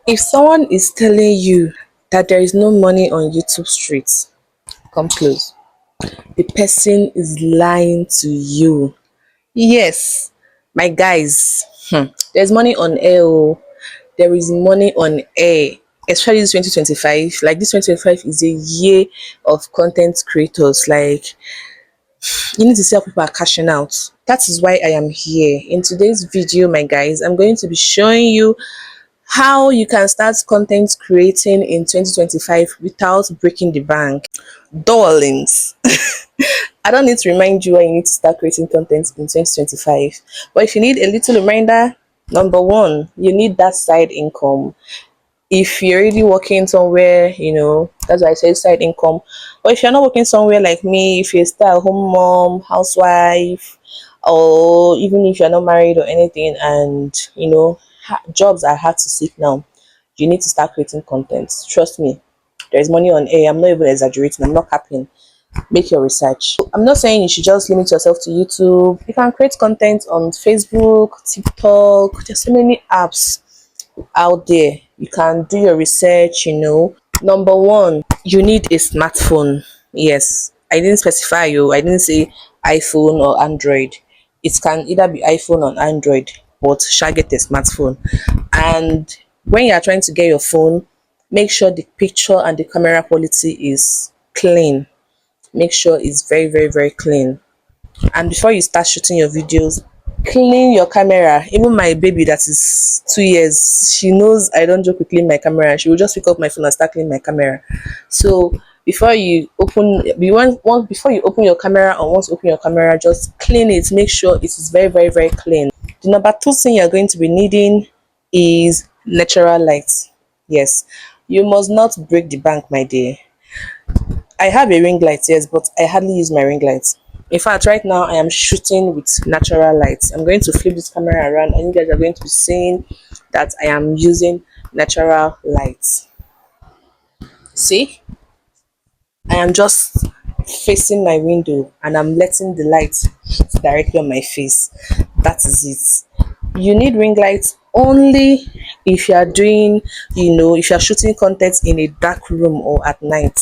If someone is telling you that there is no money on YouTube streets, come close. The person is lying to you. Yes, my guys, there's money on air. Oh. There is money on air, especially this 2025. Like this 2025 is a year of content creators. Like you need to see how people are cashing out. That is why I am here. In today's video, my guys, I'm going to be showing you how you can start content creating in 2025 without breaking the bank. Darlings, I don't need to remind you why you need to start creating content in 2025. But if you need a little reminder, number one, you need that side income. If you're already working somewhere, that's why I say side income. But if you're not working somewhere like me, if you're still a home mom, housewife, or even if you're not married or anything, and jobs are hard to seek now, you need to start creating content. Trust me, there's money on air. I'm not even exaggerating, I'm not capping. Make your research. I'm not saying you should just limit yourself to YouTube. You can create content on Facebook, TikTok. There's so many apps out there. You can do your research. Number one, you need a smartphone. Yes, I didn't specify you. I didn't say iPhone or Android. It can either be iPhone or Android, but shall get a smartphone. And when you are trying to get your phone, make sure the picture and the camera quality is clean. Make sure it's very, very, very clean. And before you start shooting your videos, clean your camera. Even my baby that is 2 years, she knows I don't joke with clean my camera. She will just pick up my phone and start cleaning my camera. So before you open before you open your camera, or once you open your camera, just clean it. Make sure it is very, very, very clean. The number two thing you're going to be needing is natural light. Yes, you must not break the bank, my dear. I have a ring light, yes, but I hardly use my ring light. In fact, right now I am shooting with natural light. I'm going to flip this camera around and you guys are going to be seeing that I am using natural light. See? I am just facing my window and I'm letting the light hit directly on my face. That is it. You need ring lights only if you are doing, if you are shooting content in a dark room or at night.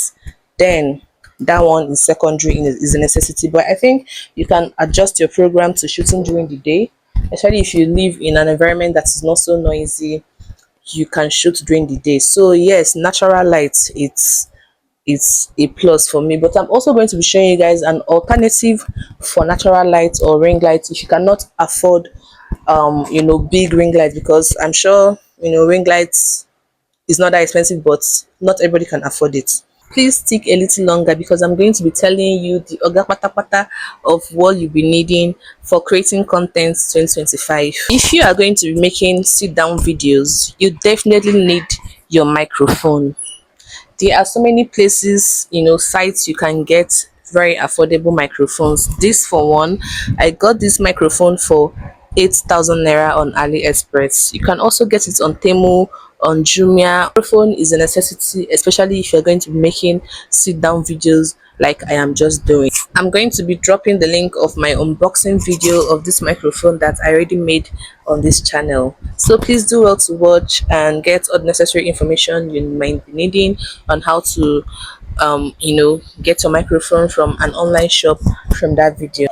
Then that one is secondary, is a necessity. But I think you can adjust your program to shooting during the day, especially if you live in an environment that is not so noisy. You can shoot during the day. So yes, natural light, it's a plus for me. But I'm also going to be showing you guys an alternative for natural light or ring light if you cannot afford big ring light, because I'm sure ring lights is not that expensive, but not everybody can afford it. Please stick a little longer because I'm going to be telling you the oga pata pata of what you'll be needing for creating content 2025. If you are going to be making sit down videos, you definitely need your microphone. There are so many places, sites you can get very affordable microphones. This for one, I got this microphone for 8,000 naira on AliExpress. You can also get it on Temu, on Jumia. Microphone is a necessity, especially if you're going to be making sit down videos like I am just doing. I'm going to be dropping the link of my unboxing video of this microphone that I already made on this channel. So please do well to watch and get all the necessary information you might be needing on how to get your microphone from an online shop from that video.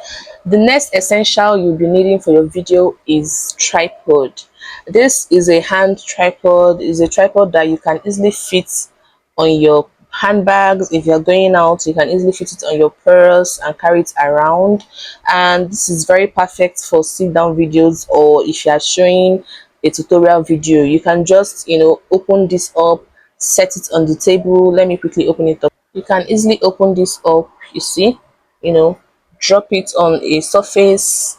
The next essential you'll be needing for your video is tripod. This is a hand tripod, is a tripod that you can easily fit on your handbags. If you're going out, you can easily fit it on your purse and carry it around. And this is very perfect for sit down videos, or if you are showing a tutorial video, you can just open this up, set it on the table. Let me quickly open it up. You can easily open this up, you see, drop it on a surface.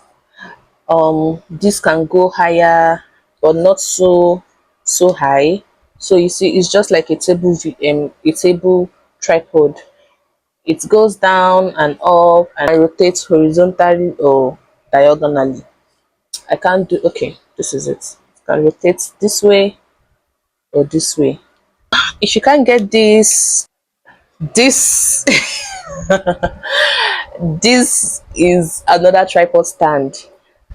This can go higher but not so high. So you see, it's just like a table tripod. It goes down and up and rotates horizontally or diagonally. I can't do, okay, this is it. It can rotate this way or this way. If you can't get this this is another tripod stand.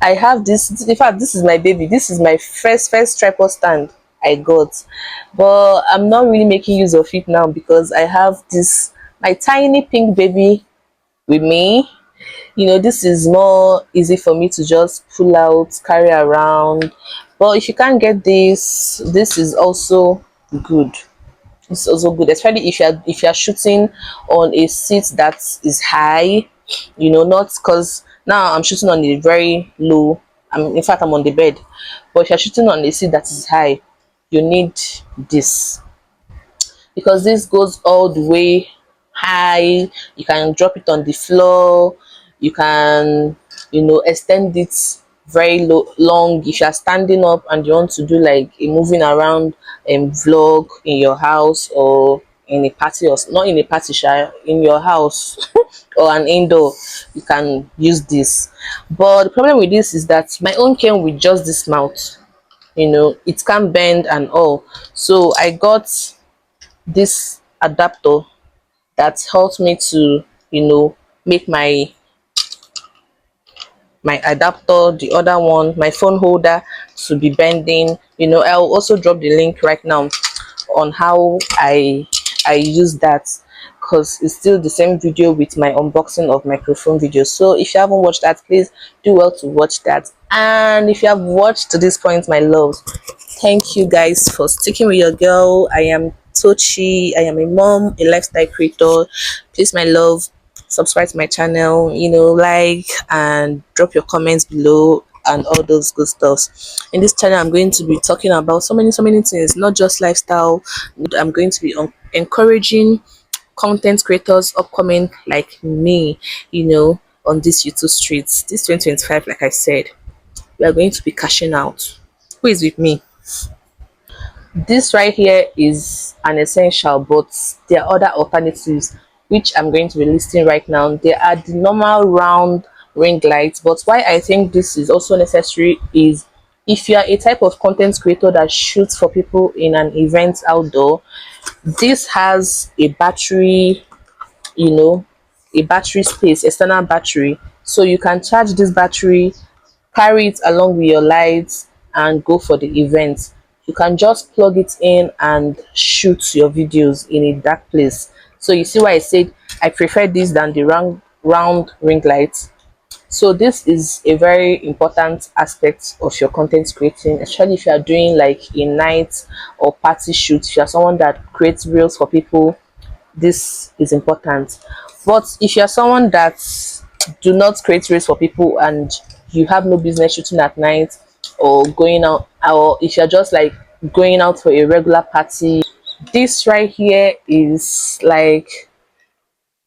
I have this, in fact this is my baby, this is my first tripod stand. I got. But I'm not really making use of it now because I have this my tiny pink baby with me. This is more easy for me to just pull out, carry around. But if you can't get this is also good. It's also good, especially if you're shooting on a seat that is high. Not because now I'm shooting on a very low. In fact, I'm on the bed. But if you're shooting on a seat that is high, you need this, because this goes all the way high. You can drop it on the floor. You can extend it very long if you're standing up and you want to do like a moving around vlog in your house, or in a party, or not in a party shy, in your house or an indoor. You can use this. But the problem with this is that my own came with just this mouth. It can bend and all. So I got this adapter that helps me to make my adapter, the other one, my phone holder, to be bending. I'll also drop the link right now on how I use that, because it's still the same video with my unboxing of microphone video. So if you haven't watched that, please do well to watch that. And if you have watched to this point, my love, thank you guys for sticking with your girl. I am Tochi. I am a mom, a lifestyle creator. Please, my love, subscribe to my channel, like and drop your comments below and all those good stuff. In this channel, I'm going to be talking about so many things, not just lifestyle. I'm going to be encouraging content creators upcoming like me, on this YouTube streets. This 2025, like I said, we are going to be cashing out. Who is with me? This right here is an essential, but there are other alternatives which I'm going to be listing right now. There are the normal round ring lights, but why I think this is also necessary is if you are a type of content creator that shoots for people in an event outdoor. This has a battery, a battery space, external battery, so you can charge this battery, carry it along with your lights, and go for the event. You can just plug it in and shoot your videos in a dark place. So you see why I said I prefer this than the round ring lights. So this is a very important aspect of your content creating, especially if you are doing like a night or party shoot. If you are someone that creates reels for people, this is important. But if you're someone that do not create race for people and you have no business shooting at night, or going out, or if you're just like going out for a regular party, this right here is like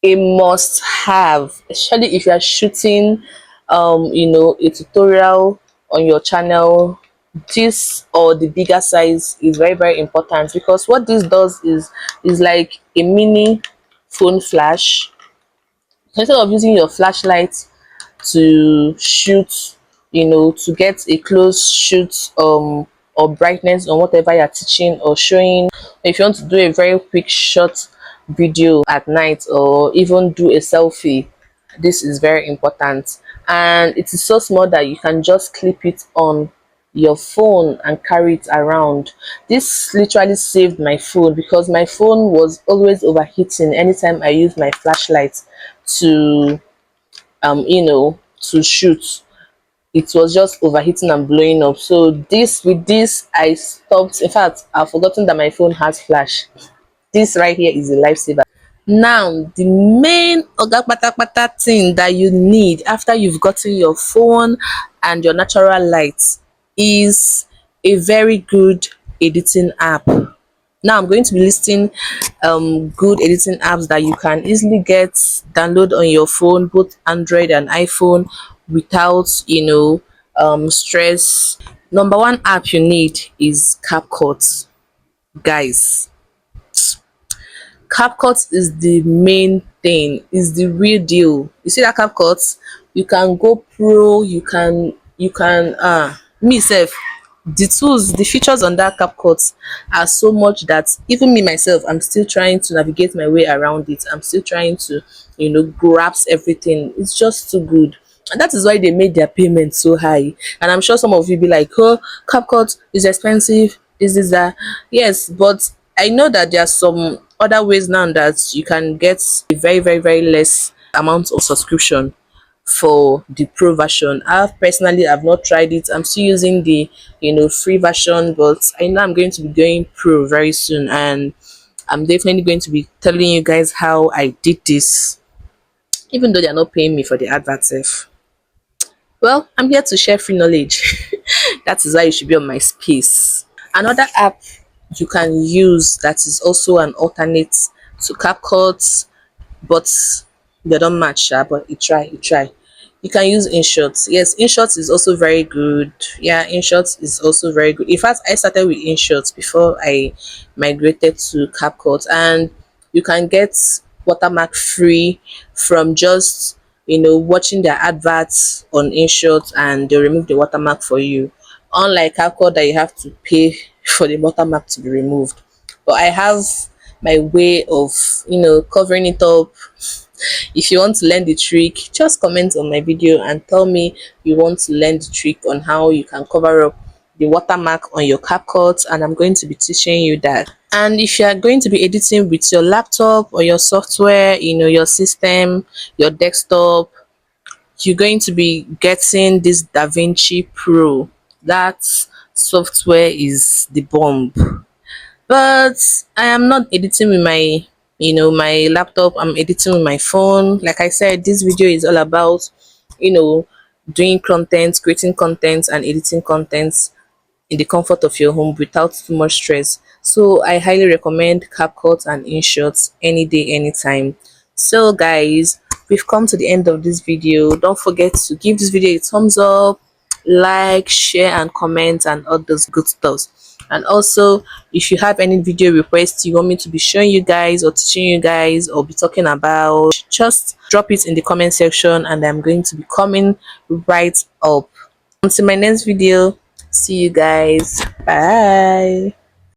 a must have, especially if you are shooting a tutorial on your channel. This or the bigger size is very important, because what this does is like a mini phone flash. Instead of using your flashlight to shoot, to get a close shoot or brightness on whatever you're teaching or showing, if you want to do a very quick short video at night, or even do a selfie, this is very important. And it is so small that you can just clip it on your phone and carry it around. This literally saved my phone, because my phone was always overheating anytime I used my flashlight to to shoot. It was just overheating and blowing up. So with this I stopped. In fact, I've forgotten that my phone has flash. This right here is a lifesaver. Now, the main oga kpatakpata thing that you need after you've gotten your phone and your natural light is a very good editing app. Now I'm going to be listing good editing apps that you can easily download on your phone, both Android and iPhone, without stress. Number one app you need is CapCut. Guys, CapCut is the main thing, is the real deal. You see that CapCut, you can go pro, you can me self, the tools, the features on that CapCut are so much that even me myself, I'm still trying to navigate my way around it. I'm still trying to grasp everything. It's just too good. And that is why they made their payment so high. And I'm sure some of you be like, oh, CapCut is expensive, this that. Yes, but I know that there are some other ways now that you can get a very very very less amount of subscription for the pro version. I've not tried it. I'm still using the free version, but I know I'm going to be going pro very soon, and I'm definitely going to be telling you guys how I did this, even though they're not paying me for the advert if. Well, I'm here to share free knowledge. That is why you should be on my space. Another app you can use that is also an alternate to CapCut, but they don't match, but you try. You can use InShot. Yes, InShot is also very good. Yeah, InShot is also very good. In fact, I started with InShot before I migrated to CapCut, and you can get watermark free from just watching their adverts on InShot, and they remove the watermark for you. Unlike CapCut that you have to pay for the watermark to be removed. But I have my way of covering it up. If you want to learn the trick, just comment on my video and tell me you want to learn the trick on how you can cover up the watermark on your CapCut, and I'm going to be teaching you that. And if you are going to be editing with your laptop or your software, your system, your desktop, you're going to be getting this DaVinci Pro. That software is the bomb. But I am not editing with my my laptop. I'm editing with my phone. Like I said, this video is all about you know doing content, creating content, and editing content in the comfort of your home without too much stress. So I highly recommend CapCut and InShot any day, anytime. So guys, we've come to the end of this video. Don't forget to give this video a thumbs up, like, share, and comment, and all those good stuff. And also, if you have any video requests you want me to be showing you guys or teaching you guys or be talking about, just drop it in the comment section, and I'm going to be coming right up. Until my next video, see you guys. Bye.